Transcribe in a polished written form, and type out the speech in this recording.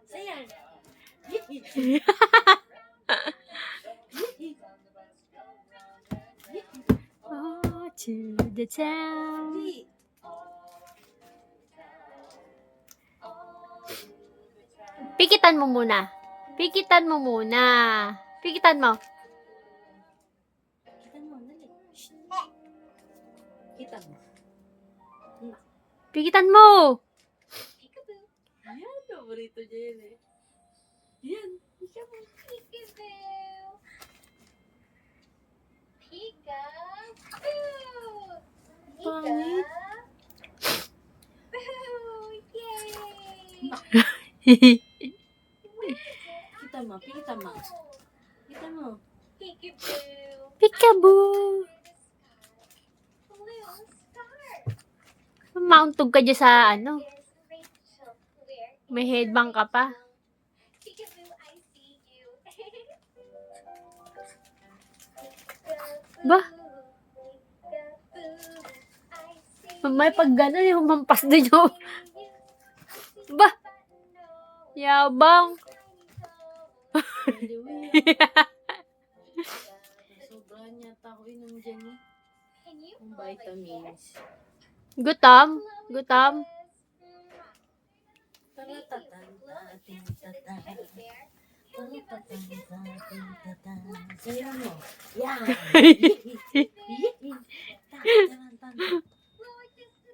Sayang. Oh, to the town. Pikitan mo muna. Pikitan mo muna. Pikitan mo. Kita mo, dali. Kita mo. Pikitan mo. Yan, paborito niya yan eh. Yan. Ika mo. Pangit. Kita mo, kita mo. Kita mo. Peekaboo. Mauntog ka dyan sa ano. May headbang ka pa. Ba? May pag gano'n yung humampas din yung... Ba? Yabang. Sobrahan yata ako inom dyan eh. Ang vitamins. Gutom? Gutom? Sayo mo. Yan.